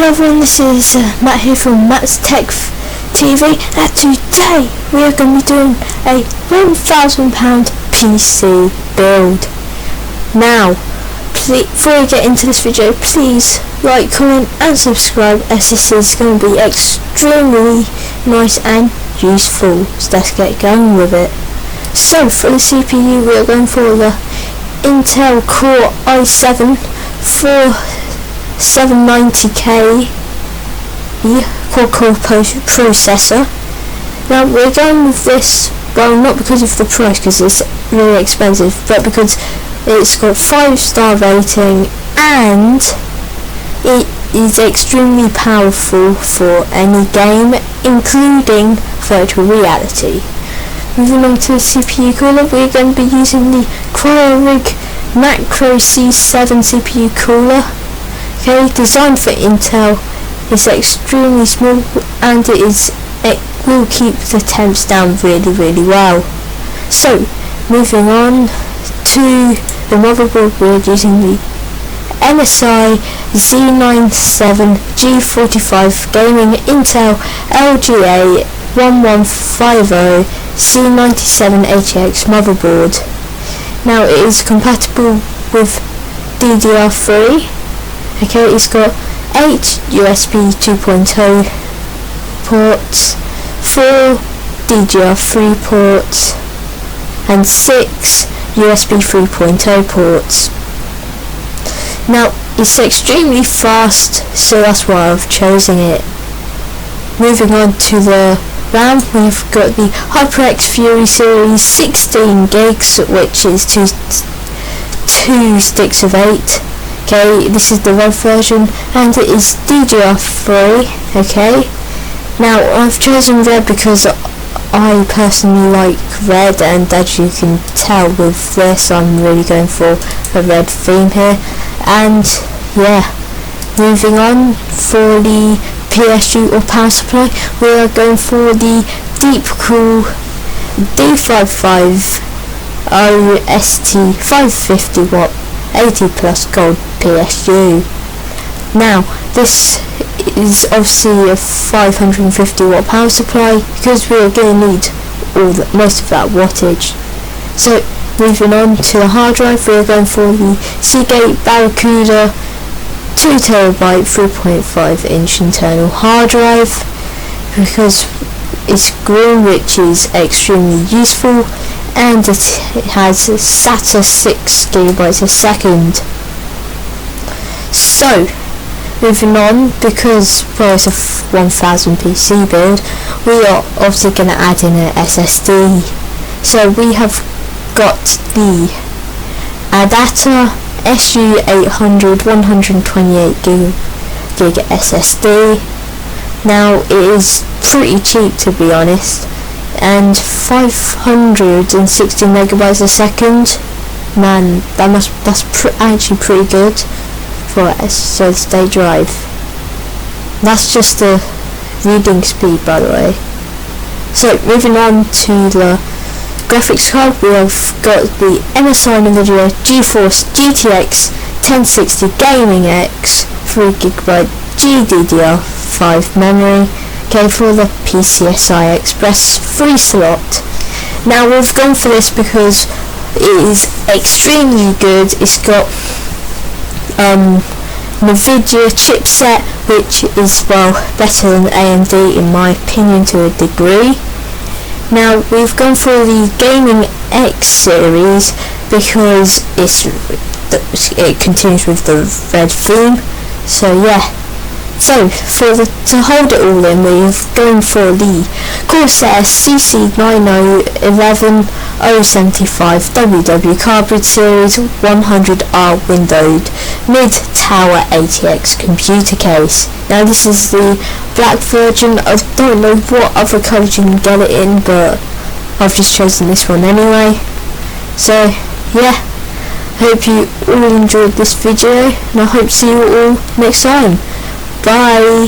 Hello everyone, this is Matt here from Matt's Tech TV, and today we are going to be doing a £1,000 PC build. Now, before we get into this video, please like, comment and subscribe, as this is going to be extremely nice and useful. So let's get going with it. So for the CPU, we are going for the Intel Core i7 790K quad-core processor. Now we're going with this, well, not because of the price, because it's really expensive, but because it's got 5-star rating and it is extremely powerful for any game, including virtual reality. Moving on to the CPU cooler, we're going to be using the CryoRig Macro C7 CPU cooler. Okay, designed for Intel. It's extremely small and it will keep the temps down really well. So, moving on to the motherboard, we're using the MSI Z97 G45 Gaming Intel LGA 1150 C97 ATX motherboard. Now it is compatible with DDR3. Okay, it's got 8 USB 2.0 ports, 4 DDR3 ports, and 6 USB 3.0 ports. Now, it's extremely fast, so that's why I've chosen it. Moving on to the RAM, we've got the HyperX Fury Series 16 gigs, which is two sticks of 8. Okay, this is the red version and it is DDR3. Okay, now I've chosen red because I personally like red, and as you can tell with this, I'm really going for a red theme here. And yeah, moving on, for the PSG or power supply, we are going for the Deepcool D55 OST 550 watt 80 plus gold PSG. Now this is obviously a 550 watt power supply because we are going to need most of that wattage. So moving on to the hard drive, we are going for the Seagate Barracuda 2TB 3.5 inch internal hard drive because it's green, which is extremely useful, and it has SATA 6GB a second. So, moving on, because it's a 1000 PC build, we are obviously going to add in an SSD. So we have got the Adata SU800 128GB SSD. Now it is pretty cheap, to be honest, and 560 megabytes a second. Man, that's actually pretty good for a solid state drive. That's just the reading speed, by the way. So moving on to the graphics card, we have got the MSI Nvidia GeForce GTX 1060 Gaming X 3GB GDDR5 memory. Okay, for the PCSI Express 3 slot. Now we've gone for this because it is extremely good. It's got Nvidia chipset, which is, well, better than AMD in my opinion to a degree. Now we've gone for the Gaming X series because it continues with the red theme. So yeah. So to hold it all in, we're going for the Corsair CC9011075WW Carbrid Series 100R windowed mid-tower ATX computer case. Now this is the black version. I don't know what other colours you can get it in, but I've just chosen this one anyway. So yeah, I hope you all enjoyed this video, and I hope to see you all next time. Bye.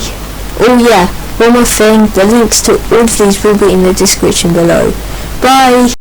Oh yeah, one more thing, the links to all of these will be in the description below. Bye.